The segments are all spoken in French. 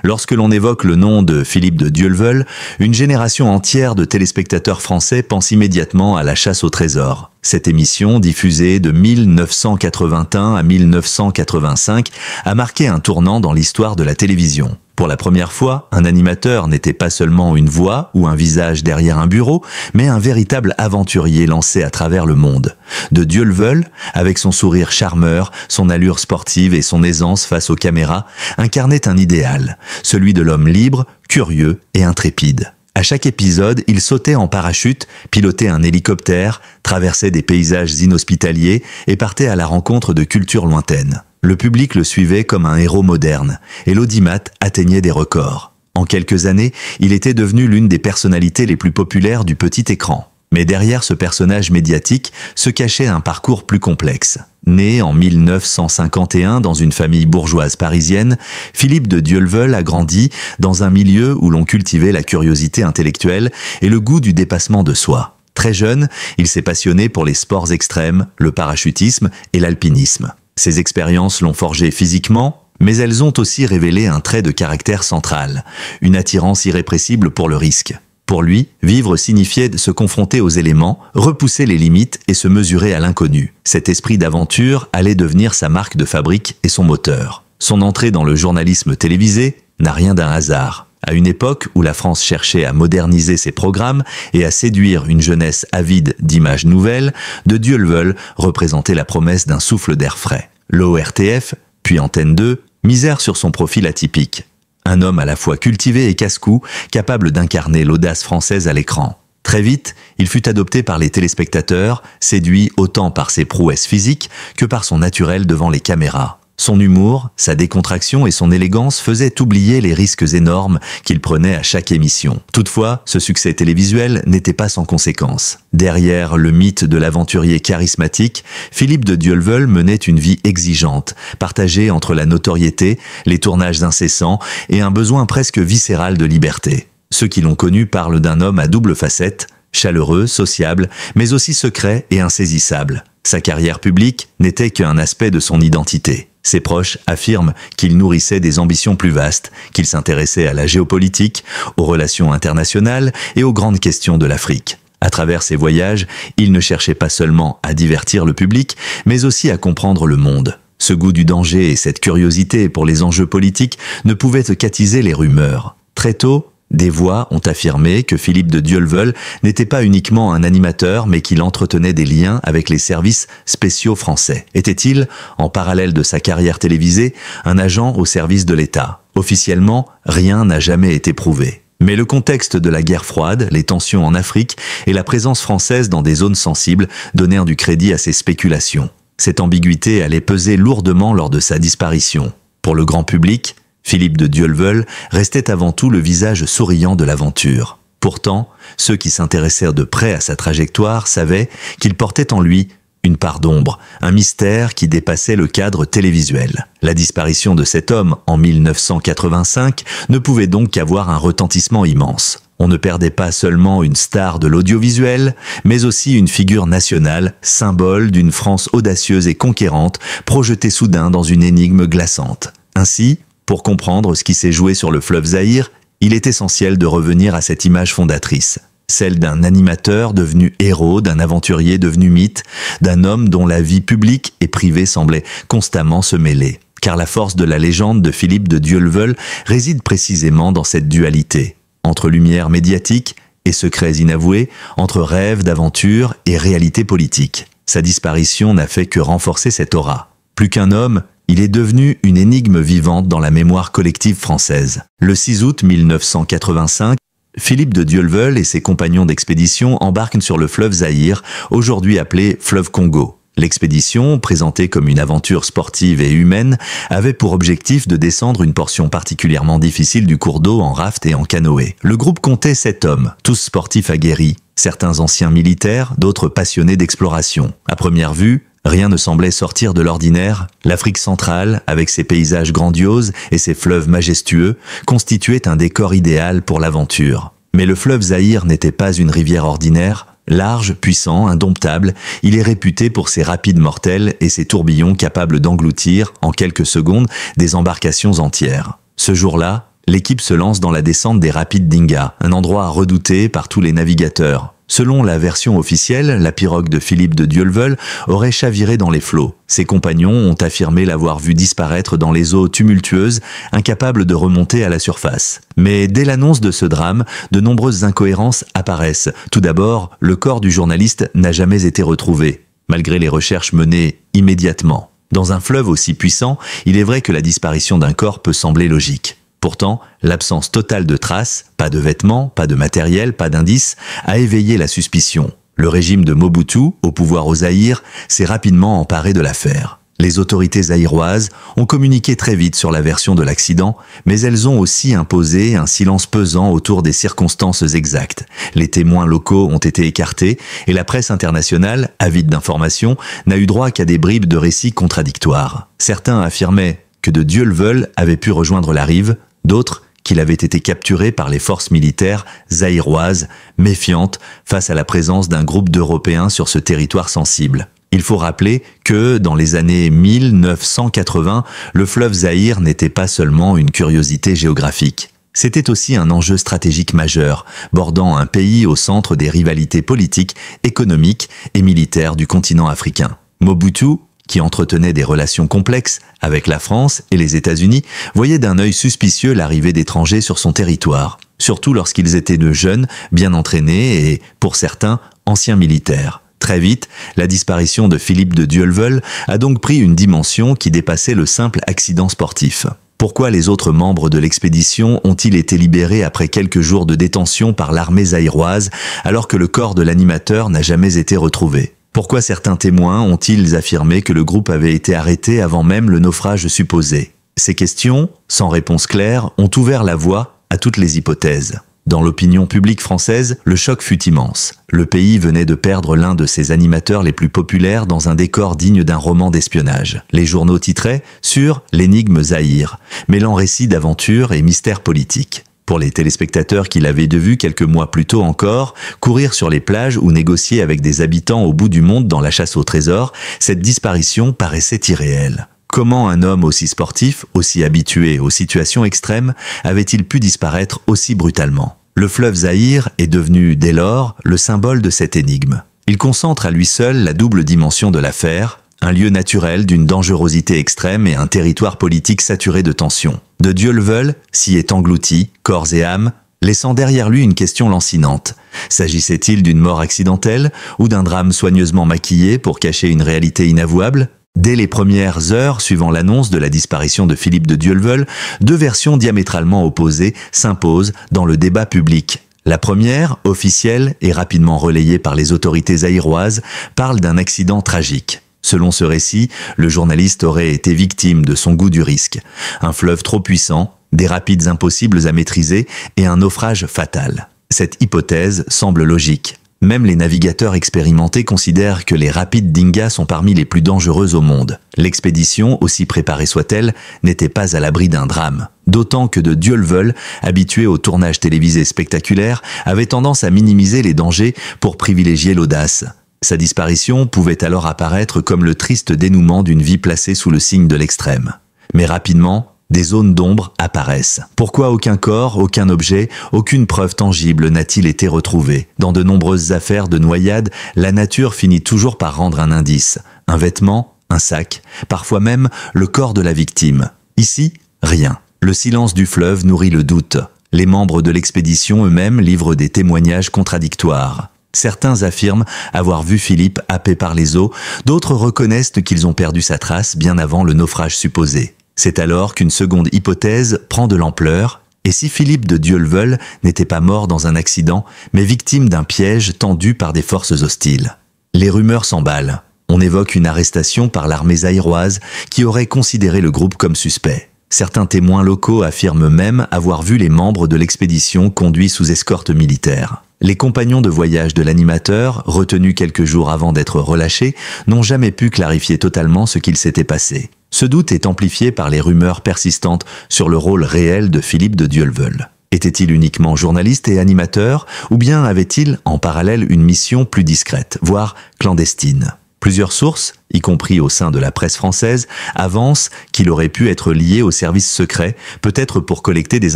Lorsque l'on évoque le nom de Philippe de Dieuleveuille, une génération entière de téléspectateurs français pense immédiatement à La Chasse au trésor. Cette émission, diffusée de 1981 à 1985, a marqué un tournant dans l'histoire de la télévision. Pour la première fois, un animateur n'était pas seulement une voix ou un visage derrière un bureau, mais un véritable aventurier lancé à travers le monde. De Dieuleveuille, avec son sourire charmeur, son allure sportive et son aisance face aux caméras, incarnait un idéal, celui de l'homme libre, curieux et intrépide. À chaque épisode, il sautait en parachute, pilotait un hélicoptère, traversait des paysages inhospitaliers et partait à la rencontre de cultures lointaines. Le public le suivait comme un héros moderne, et l'audimat atteignait des records. En quelques années, il était devenu l'une des personnalités les plus populaires du petit écran. Mais derrière ce personnage médiatique se cachait un parcours plus complexe. Né en 1951 dans une famille bourgeoise parisienne, Philippe de Dieuleveuille a grandi dans un milieu où l'on cultivait la curiosité intellectuelle et le goût du dépassement de soi. Très jeune, il s'est passionné pour les sports extrêmes, le parachutisme et l'alpinisme. Ces expériences l'ont forgé physiquement, mais elles ont aussi révélé un trait de caractère central, une attirance irrépressible pour le risque. Pour lui, vivre signifiait se confronter aux éléments, repousser les limites et se mesurer à l'inconnu. Cet esprit d'aventure allait devenir sa marque de fabrique et son moteur. Son entrée dans le journalisme télévisé n'a rien d'un hasard. À une époque où la France cherchait à moderniser ses programmes et à séduire une jeunesse avide d'images nouvelles, de Dieuleveuille représentait la promesse d'un souffle d'air frais. L'ORTF, puis Antenne 2, misèrent sur son profil atypique. Un homme à la fois cultivé et casse-cou, capable d'incarner l'audace française à l'écran. Très vite, il fut adopté par les téléspectateurs, séduit autant par ses prouesses physiques que par son naturel devant les caméras. Son humour, sa décontraction et son élégance faisaient oublier les risques énormes qu'il prenait à chaque émission. Toutefois, ce succès télévisuel n'était pas sans conséquences. Derrière le mythe de l'aventurier charismatique, Philippe de Dieuleveuille menait une vie exigeante, partagée entre la notoriété, les tournages incessants et un besoin presque viscéral de liberté. Ceux qui l'ont connu parlent d'un homme à double facette, chaleureux, sociable, mais aussi secret et insaisissable. Sa carrière publique n'était qu'un aspect de son identité. Ses proches affirment qu'il nourrissait des ambitions plus vastes, qu'il s'intéressait à la géopolitique, aux relations internationales et aux grandes questions de l'Afrique. À travers ses voyages, il ne cherchait pas seulement à divertir le public, mais aussi à comprendre le monde. Ce goût du danger et cette curiosité pour les enjeux politiques ne pouvaient qu'attiser les rumeurs. Très tôt, des voix ont affirmé que Philippe de Dieuleveuille n'était pas uniquement un animateur, mais qu'il entretenait des liens avec les services spéciaux français. Était-il, en parallèle de sa carrière télévisée, un agent au service de l'État? Officiellement, rien n'a jamais été prouvé. Mais le contexte de la guerre froide, les tensions en Afrique et la présence française dans des zones sensibles donnèrent du crédit à ces spéculations. Cette ambiguïté allait peser lourdement lors de sa disparition. Pour le grand public, Philippe de Dieuleveuille restait avant tout le visage souriant de l'aventure. Pourtant, ceux qui s'intéressèrent de près à sa trajectoire savaient qu'il portait en lui une part d'ombre, un mystère qui dépassait le cadre télévisuel. La disparition de cet homme en 1985 ne pouvait donc qu'avoir un retentissement immense. On ne perdait pas seulement une star de l'audiovisuel, mais aussi une figure nationale, symbole d'une France audacieuse et conquérante, projetée soudain dans une énigme glaçante. Ainsi, pour comprendre ce qui s'est joué sur le fleuve Zaïre, il est essentiel de revenir à cette image fondatrice, celle d'un animateur devenu héros, d'un aventurier devenu mythe, d'un homme dont la vie publique et privée semblaient constamment se mêler. Car la force de la légende de Philippe de Dieuleveuille réside précisément dans cette dualité, entre lumière médiatique et secrets inavoués, entre rêve d'aventure et réalité politique. Sa disparition n'a fait que renforcer cette aura. Plus qu'un homme, il est devenu une énigme vivante dans la mémoire collective française. Le 6 août 1985, Philippe de Dieuleveuille et ses compagnons d'expédition embarquent sur le fleuve Zaïre, aujourd'hui appelé fleuve Congo. L'expédition, présentée comme une aventure sportive et humaine, avait pour objectif de descendre une portion particulièrement difficile du cours d'eau en raft et en canoë. Le groupe comptait 7 hommes, tous sportifs aguerris, certains anciens militaires, d'autres passionnés d'exploration. À première vue, rien ne semblait sortir de l'ordinaire. L'Afrique centrale, avec ses paysages grandioses et ses fleuves majestueux, constituait un décor idéal pour l'aventure. Mais le fleuve Zaïre n'était pas une rivière ordinaire. Large, puissant, indomptable, il est réputé pour ses rapides mortels et ses tourbillons capables d'engloutir, en quelques secondes, des embarcations entières. Ce jour-là, L'équipe se lance dans la descente des rapides d'Inga, un endroit redouté par tous les navigateurs. Selon la version officielle, la pirogue de Philippe de Dieuleveux aurait chaviré dans les flots. Ses compagnons ont affirmé l'avoir vu disparaître dans les eaux tumultueuses, incapable de remonter à la surface. Mais dès l'annonce de ce drame, de nombreuses incohérences apparaissent. Tout d'abord, le corps du journaliste n'a jamais été retrouvé, malgré les recherches menées immédiatement. Dans un fleuve aussi puissant, il est vrai que la disparition d'un corps peut sembler logique. Pourtant, l'absence totale de traces, pas de vêtements, pas de matériel, pas d'indices, a éveillé la suspicion. Le régime de Mobutu, au pouvoir au Zaïre, s'est rapidement emparé de l'affaire. Les autorités zaïroises ont communiqué très vite sur la version de l'accident, mais elles ont aussi imposé un silence pesant autour des circonstances exactes. Les témoins locaux ont été écartés et la presse internationale, avide d'informations, n'a eu droit qu'à des bribes de récits contradictoires. Certains affirmaient que de Dieuleveux avait pu rejoindre la rive, d'autres qu'il avait été capturé par les forces militaires zaïroises, méfiantes face à la présence d'un groupe d'Européens sur ce territoire sensible. Il faut rappeler que, dans les années 1980, le fleuve Zaïre n'était pas seulement une curiosité géographique. C'était aussi un enjeu stratégique majeur, bordant un pays au centre des rivalités politiques, économiques et militaires du continent africain. Mobutu, qui entretenait des relations complexes avec la France et les États-Unis, voyait d'un œil suspicieux l'arrivée d'étrangers sur son territoire, surtout lorsqu'ils étaient de jeunes, bien entraînés et, pour certains, anciens militaires. Très vite, la disparition de Philippe de Dieuleveux a donc pris une dimension qui dépassait le simple accident sportif. Pourquoi les autres membres de l'expédition ont-ils été libérés après quelques jours de détention par l'armée zaïroise alors que le corps de l'animateur n'a jamais été retrouvé ? Pourquoi certains témoins ont-ils affirmé que le groupe avait été arrêté avant même le naufrage supposé? Ces questions, sans réponse claire, ont ouvert la voie à toutes les hypothèses. Dans l'opinion publique française, le choc fut immense. Le pays venait de perdre l'un de ses animateurs les plus populaires dans un décor digne d'un roman d'espionnage. Les journaux titraient sur l'énigme Zaïre, mêlant récits d'aventure et mystères politiques. Pour les téléspectateurs qui l'avaient vu quelques mois plus tôt encore, courir sur les plages ou négocier avec des habitants au bout du monde dans la chasse au trésor, cette disparition paraissait irréelle. Comment un homme aussi sportif, aussi habitué aux situations extrêmes, avait-il pu disparaître aussi brutalement? Le fleuve Zaïre est devenu, dès lors, le symbole de cette énigme. Il concentre à lui seul la double dimension de l'affaire, un lieu naturel d'une dangerosité extrême et un territoire politique saturé de tensions. De Dieuleveux s'y est englouti, corps et âme, laissant derrière lui une question lancinante. S'agissait-il d'une mort accidentelle ou d'un drame soigneusement maquillé pour cacher une réalité inavouable? Dès les premières heures suivant l'annonce de la disparition de Philippe de Dieuleveux, deux versions diamétralement opposées s'imposent dans le débat public. La première, officielle et rapidement relayée par les autorités zaïroises, parle d'un accident tragique. Selon ce récit, le journaliste aurait été victime de son goût du risque. Un fleuve trop puissant, des rapides impossibles à maîtriser et un naufrage fatal. Cette hypothèse semble logique. Même les navigateurs expérimentés considèrent que les rapides d'Inga sont parmi les plus dangereux au monde. L'expédition, aussi préparée soit-elle, n'était pas à l'abri d'un drame. D'autant que de Dieuleveux, habitué au tournage télévisé spectaculaire, avait tendance à minimiser les dangers pour privilégier l'audace. Sa disparition pouvait alors apparaître comme le triste dénouement d'une vie placée sous le signe de l'extrême. Mais rapidement, des zones d'ombre apparaissent. Pourquoi aucun corps, aucun objet, aucune preuve tangible n'a-t-il été retrouvé? Dans de nombreuses affaires de noyade, la nature finit toujours par rendre un indice. Un vêtement, un sac, parfois même le corps de la victime. Ici, rien. Le silence du fleuve nourrit le doute. Les membres de l'expédition eux-mêmes livrent des témoignages contradictoires. Certains affirment avoir vu Philippe happé par les eaux, d'autres reconnaissent qu'ils ont perdu sa trace bien avant le naufrage supposé. C'est alors qu'une seconde hypothèse prend de l'ampleur, et si Philippe de Dieuleveux n'était pas mort dans un accident, mais victime d'un piège tendu par des forces hostiles. Les rumeurs s'emballent. On évoque une arrestation par l'armée zaïroise qui aurait considéré le groupe comme suspect. Certains témoins locaux affirment même avoir vu les membres de l'expédition conduits sous escorte militaire. Les compagnons de voyage de l'animateur, retenus quelques jours avant d'être relâchés, n'ont jamais pu clarifier totalement ce qu'il s'était passé. Ce doute est amplifié par les rumeurs persistantes sur le rôle réel de Philippe de Dieuleveux. Était-il uniquement journaliste et animateur, ou bien avait-il en parallèle une mission plus discrète, voire clandestine? Plusieurs sources, y compris au sein de la presse française, avancent qu'il aurait pu être lié aux services secrets, peut-être pour collecter des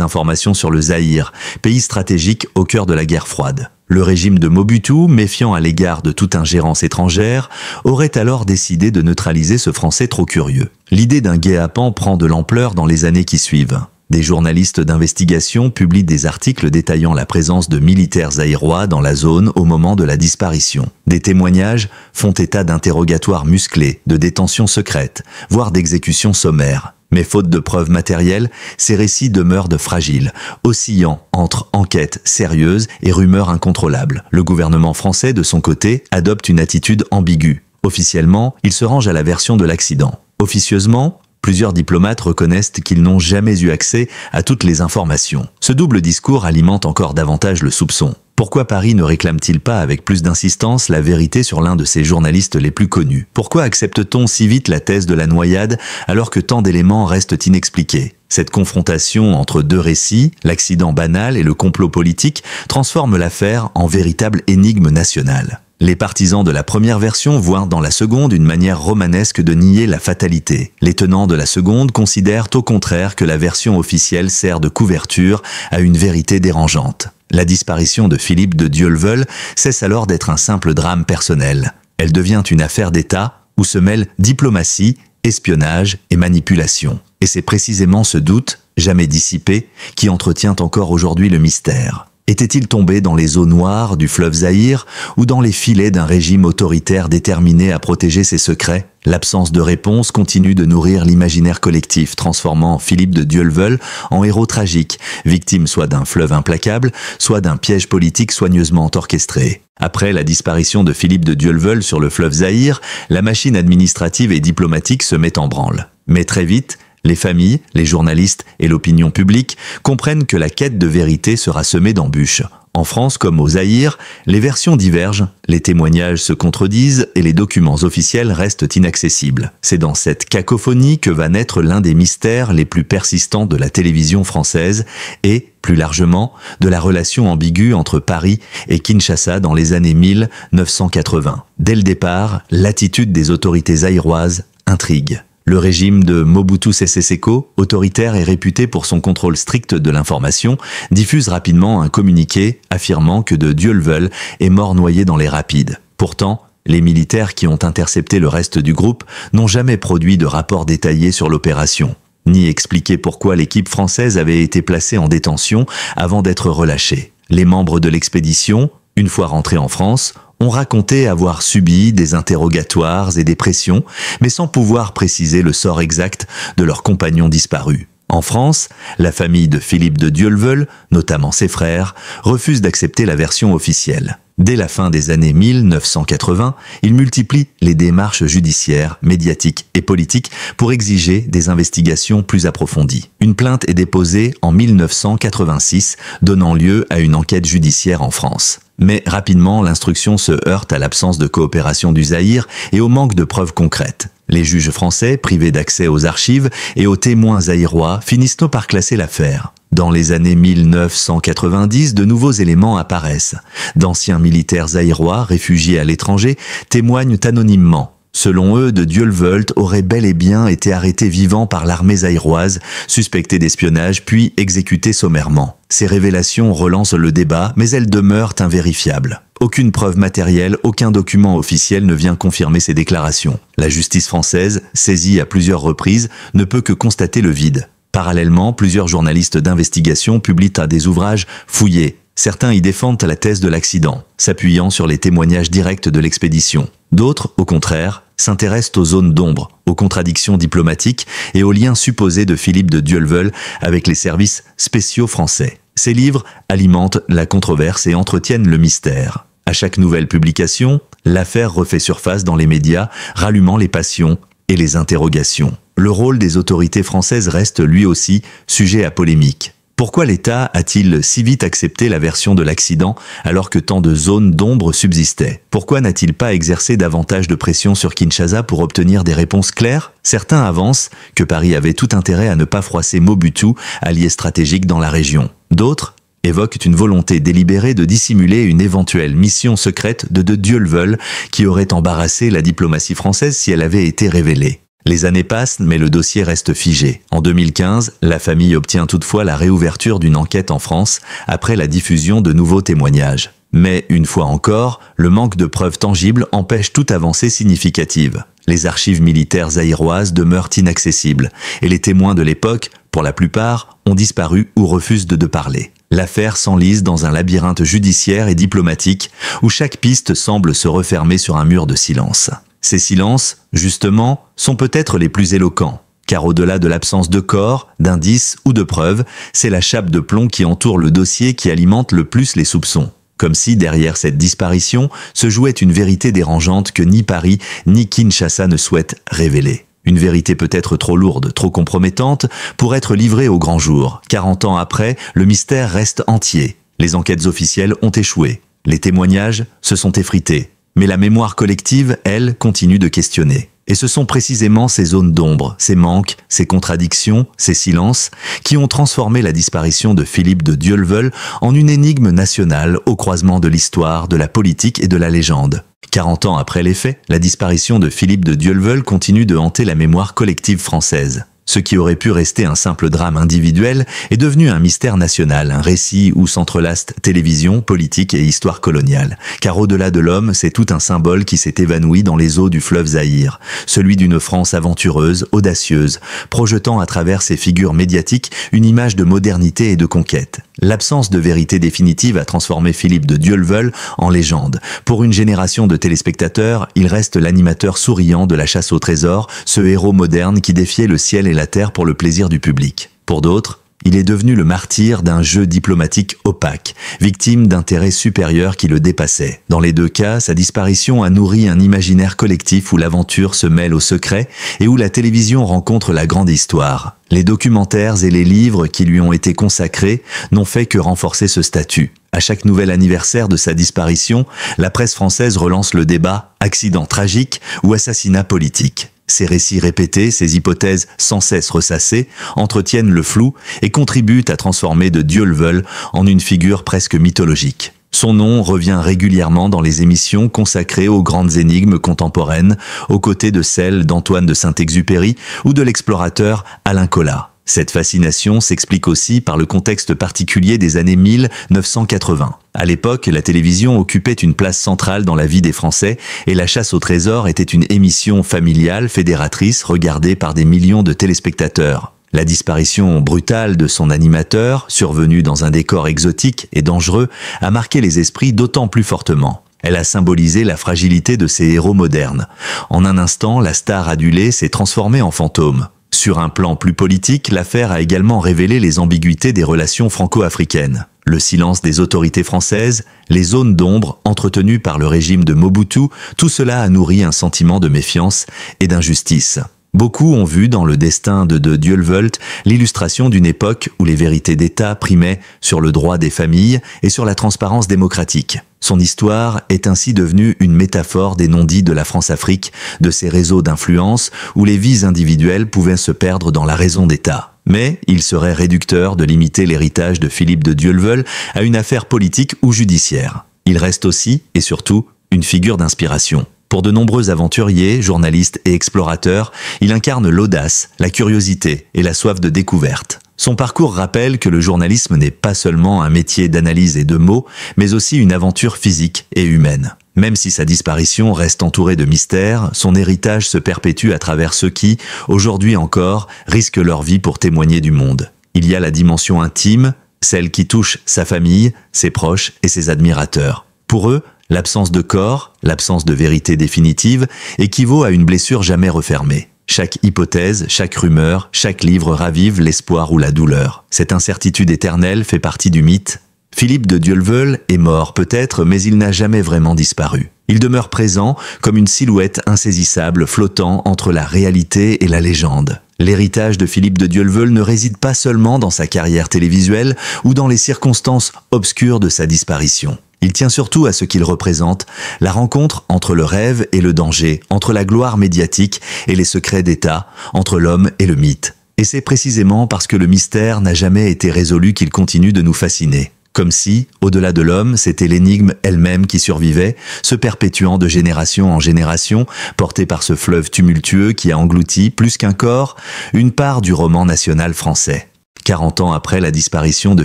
informations sur le Zaïre, pays stratégique au cœur de la guerre froide. Le régime de Mobutu, méfiant à l'égard de toute ingérence étrangère, aurait alors décidé de neutraliser ce Français trop curieux. L'idée d'un guet-apens prend de l'ampleur dans les années qui suivent. Des journalistes d'investigation publient des articles détaillant la présence de militaires zaïrois dans la zone au moment de la disparition. Des témoignages font état d'interrogatoires musclés, de détentions secrètes, voire d'exécutions sommaires. Mais faute de preuves matérielles, ces récits demeurent fragiles, oscillant entre enquêtes sérieuses et rumeurs incontrôlables. Le gouvernement français, de son côté, adopte une attitude ambiguë. Officiellement, il se range à la version de l'accident. Officieusement, plusieurs diplomates reconnaissent qu'ils n'ont jamais eu accès à toutes les informations. Ce double discours alimente encore davantage le soupçon. Pourquoi Paris ne réclame-t-il pas avec plus d'insistance la vérité sur l'un de ses journalistes les plus connus? Pourquoi accepte-t-on si vite la thèse de la noyade alors que tant d'éléments restent inexpliqués? Cette confrontation entre deux récits, l'accident banal et le complot politique, transforme l'affaire en véritable énigme nationale. Les partisans de la première version voient dans la seconde une manière romanesque de nier la fatalité. Les tenants de la seconde considèrent au contraire que la version officielle sert de couverture à une vérité dérangeante. La disparition de Philippe de Dieuleveulle cesse alors d'être un simple drame personnel. Elle devient une affaire d'État où se mêlent diplomatie, espionnage et manipulation. Et c'est précisément ce doute, jamais dissipé, qui entretient encore aujourd'hui le mystère. Était-il tombé dans les eaux noires du fleuve Zaïre ou dans les filets d'un régime autoritaire déterminé à protéger ses secrets? L'absence de réponse continue de nourrir l'imaginaire collectif, transformant Philippe de Dieuleveulle en héros tragique, victime soit d'un fleuve implacable, soit d'un piège politique soigneusement orchestré. Après la disparition de Philippe de Dieuleveulle sur le fleuve Zaïre, la machine administrative et diplomatique se met en branle. Mais très vite, les familles, les journalistes et l'opinion publique comprennent que la quête de vérité sera semée d'embûches. En France comme au Zaïre, les versions divergent, les témoignages se contredisent et les documents officiels restent inaccessibles. C'est dans cette cacophonie que va naître l'un des mystères les plus persistants de la télévision française et, plus largement, de la relation ambiguë entre Paris et Kinshasa dans les années 1980. Dès le départ, l'attitude des autorités zaïroises intrigue. Le régime de Mobutu Sese Seko, autoritaire et réputé pour son contrôle strict de l'information, diffuse rapidement un communiqué affirmant que de Dieuleveulle est mort noyé dans les rapides. Pourtant, les militaires qui ont intercepté le reste du groupe n'ont jamais produit de rapport détaillé sur l'opération, ni expliqué pourquoi l'équipe française avait été placée en détention avant d'être relâchée. Les membres de l'expédition, une fois rentrés en France, ont raconté avoir subi des interrogatoires et des pressions, mais sans pouvoir préciser le sort exact de leurs compagnons disparus. En France, la famille de Philippe de Dieuleveulle, notamment ses frères, refuse d'accepter la version officielle. Dès la fin des années 1980, il multiplie les démarches judiciaires, médiatiques et politiques pour exiger des investigations plus approfondies. Une plainte est déposée en 1986, donnant lieu à une enquête judiciaire en France. Mais rapidement, l'instruction se heurte à l'absence de coopération du Zaïre et au manque de preuves concrètes. Les juges français, privés d'accès aux archives et aux témoins zaïrois, finissent par classer l'affaire. Dans les années 1990, de nouveaux éléments apparaissent. D'anciens militaires zaïrois, réfugiés à l'étranger, témoignent anonymement. Selon eux, de Dieuleveulle aurait bel et bien été arrêté vivant par l'armée zaïroise, suspecté d'espionnage puis exécuté sommairement. Ces révélations relancent le débat, mais elles demeurent invérifiables. Aucune preuve matérielle, aucun document officiel ne vient confirmer ces déclarations. La justice française, saisie à plusieurs reprises, ne peut que constater le vide. Parallèlement, plusieurs journalistes d'investigation publient des ouvrages fouillés. Certains y défendent la thèse de l'accident, s'appuyant sur les témoignages directs de l'expédition. D'autres, au contraire, s'intéressent aux zones d'ombre, aux contradictions diplomatiques et aux liens supposés de Philippe de Dieuleveulle avec les services spéciaux français. Ces livres alimentent la controverse et entretiennent le mystère. À chaque nouvelle publication, l'affaire refait surface dans les médias, rallumant les passions et les interrogations. Le rôle des autorités françaises reste lui aussi sujet à polémique. Pourquoi l'État a-t-il si vite accepté la version de l'accident alors que tant de zones d'ombre subsistaient? Pourquoi n'a-t-il pas exercé davantage de pression sur Kinshasa pour obtenir des réponses claires? Certains avancent que Paris avait tout intérêt à ne pas froisser Mobutu, allié stratégique dans la région. D'autres évoquent une volonté délibérée de dissimuler une éventuelle mission secrète de Dieuleveux qui aurait embarrassé la diplomatie française si elle avait été révélée. Les années passent, mais le dossier reste figé. En 2015, la famille obtient toutefois la réouverture d'une enquête en France après la diffusion de nouveaux témoignages. Mais, une fois encore, le manque de preuves tangibles empêche toute avancée significative. Les archives militaires zaïroises demeurent inaccessibles, et les témoins de l'époque, pour la plupart, ont disparu ou refusent de parler. L'affaire s'enlise dans un labyrinthe judiciaire et diplomatique où chaque piste semble se refermer sur un mur de silence. Ces silences, justement, sont peut-être les plus éloquents, car au-delà de l'absence de corps, d'indices ou de preuves, c'est la chape de plomb qui entoure le dossier qui alimente le plus les soupçons. Comme si derrière cette disparition se jouait une vérité dérangeante que ni Paris ni Kinshasa ne souhaitent révéler. Une vérité peut-être trop lourde, trop compromettante pour être livrée au grand jour. 40 ans après, le mystère reste entier. Les enquêtes officielles ont échoué. Les témoignages se sont effrités. Mais la mémoire collective, elle, continue de questionner. Et ce sont précisément ces zones d'ombre, ces manques, ces contradictions, ces silences, qui ont transformé la disparition de Philippe de Dieuleveux en une énigme nationale au croisement de l'histoire, de la politique et de la légende. 40 ans après les faits, la disparition de Philippe de Dieuleveux continue de hanter la mémoire collective française. Ce qui aurait pu rester un simple drame individuel est devenu un mystère national, un récit où s'entrelacent télévision, politique et histoire coloniale. Car au-delà de l'homme, c'est tout un symbole qui s'est évanoui dans les eaux du fleuve Zaïre, celui d'une France aventureuse, audacieuse, projetant à travers ses figures médiatiques une image de modernité et de conquête. L'absence de vérité définitive a transformé Philippe de Dieuleveux en légende. Pour une génération de téléspectateurs, il reste l'animateur souriant de la chasse au trésor, ce héros moderne qui défiait le ciel et la terre pour le plaisir du public. Pour d'autres, il est devenu le martyr d'un jeu diplomatique opaque, victime d'intérêts supérieurs qui le dépassaient. Dans les deux cas, sa disparition a nourri un imaginaire collectif où l'aventure se mêle au secret et où la télévision rencontre la grande histoire. Les documentaires et les livres qui lui ont été consacrés n'ont fait que renforcer ce statut. À chaque nouvel anniversaire de sa disparition, la presse française relance le débat « accident tragique » ou « assassinat politique ». Ces récits répétés, ces hypothèses sans cesse ressassées, entretiennent le flou et contribuent à transformer de Dieuleveux en une figure presque mythologique. Son nom revient régulièrement dans les émissions consacrées aux grandes énigmes contemporaines, aux côtés de celles d'Antoine de Saint-Exupéry ou de l'explorateur Alain Colas. Cette fascination s'explique aussi par le contexte particulier des années 1980. À l'époque, la télévision occupait une place centrale dans la vie des Français et la chasse au trésor était une émission familiale, fédératrice, regardée par des millions de téléspectateurs. La disparition brutale de son animateur, survenue dans un décor exotique et dangereux, a marqué les esprits d'autant plus fortement. Elle a symbolisé la fragilité de ces héros modernes. En un instant, la star adulée s'est transformée en fantôme. Sur un plan plus politique, l'affaire a également révélé les ambiguïtés des relations franco-africaines. Le silence des autorités françaises, les zones d'ombre entretenues par le régime de Mobutu, tout cela a nourri un sentiment de méfiance et d'injustice. Beaucoup ont vu dans le destin de Dieuleveux l'illustration d'une époque où les vérités d'État primaient sur le droit des familles et sur la transparence démocratique. Son histoire est ainsi devenue une métaphore des non-dits de la France-Afrique, de ces réseaux d'influence où les vies individuelles pouvaient se perdre dans la raison d'État. Mais il serait réducteur de limiter l'héritage de Philippe de Dieuleveux à une affaire politique ou judiciaire. Il reste aussi, et surtout, une figure d'inspiration. Pour de nombreux aventuriers, journalistes et explorateurs, il incarne l'audace, la curiosité et la soif de découverte. Son parcours rappelle que le journalisme n'est pas seulement un métier d'analyse et de mots, mais aussi une aventure physique et humaine. Même si sa disparition reste entourée de mystères, son héritage se perpétue à travers ceux qui, aujourd'hui encore, risquent leur vie pour témoigner du monde. Il y a la dimension intime, celle qui touche sa famille, ses proches et ses admirateurs. Pour eux, l'absence de corps, l'absence de vérité définitive, équivaut à une blessure jamais refermée. Chaque hypothèse, chaque rumeur, chaque livre ravive l'espoir ou la douleur. Cette incertitude éternelle fait partie du mythe. Philippe de Dieuleveux est mort peut-être, mais il n'a jamais vraiment disparu. Il demeure présent comme une silhouette insaisissable flottant entre la réalité et la légende. L'héritage de Philippe de Dieuleveux ne réside pas seulement dans sa carrière télévisuelle ou dans les circonstances obscures de sa disparition. Il tient surtout à ce qu'il représente, la rencontre entre le rêve et le danger, entre la gloire médiatique et les secrets d'État, entre l'homme et le mythe. Et c'est précisément parce que le mystère n'a jamais été résolu qu'il continue de nous fasciner. Comme si, au-delà de l'homme, c'était l'énigme elle-même qui survivait, se perpétuant de génération en génération, portée par ce fleuve tumultueux qui a englouti, plus qu'un corps, une part du roman national français. 40 ans après la disparition de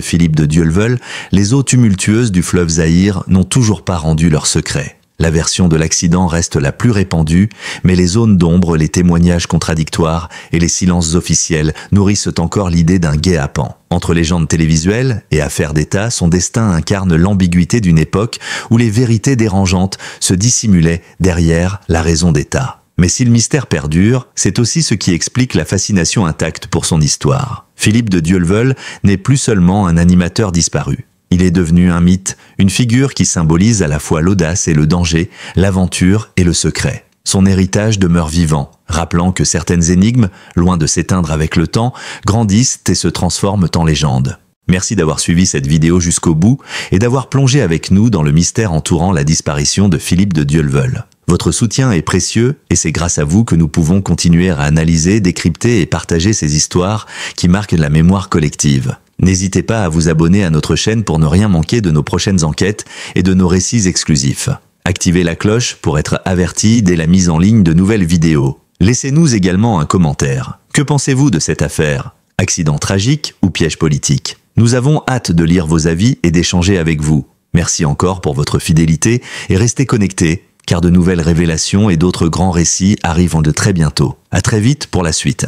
Philippe de Dieuleveux, les eaux tumultueuses du fleuve Zaïre n'ont toujours pas rendu leur secret. La version de l'accident reste la plus répandue, mais les zones d'ombre, les témoignages contradictoires et les silences officiels nourrissent encore l'idée d'un guet-apens. Entre légendes télévisuelles et affaires d'État, son destin incarne l'ambiguïté d'une époque où les vérités dérangeantes se dissimulaient derrière la raison d'État. Mais si le mystère perdure, c'est aussi ce qui explique la fascination intacte pour son histoire. Philippe de Dieuleveux n'est plus seulement un animateur disparu. Il est devenu un mythe, une figure qui symbolise à la fois l'audace et le danger, l'aventure et le secret. Son héritage demeure vivant, rappelant que certaines énigmes, loin de s'éteindre avec le temps, grandissent et se transforment en légendes. Merci d'avoir suivi cette vidéo jusqu'au bout et d'avoir plongé avec nous dans le mystère entourant la disparition de Philippe de Dieuleveux. Votre soutien est précieux et c'est grâce à vous que nous pouvons continuer à analyser, décrypter et partager ces histoires qui marquent la mémoire collective. N'hésitez pas à vous abonner à notre chaîne pour ne rien manquer de nos prochaines enquêtes et de nos récits exclusifs. Activez la cloche pour être averti dès la mise en ligne de nouvelles vidéos. Laissez-nous également un commentaire. Que pensez-vous de cette affaire? Accident tragique ou piège politique? Nous avons hâte de lire vos avis et d'échanger avec vous. Merci encore pour votre fidélité et restez connectés, car de nouvelles révélations et d'autres grands récits arrivent de très bientôt. À très vite pour la suite.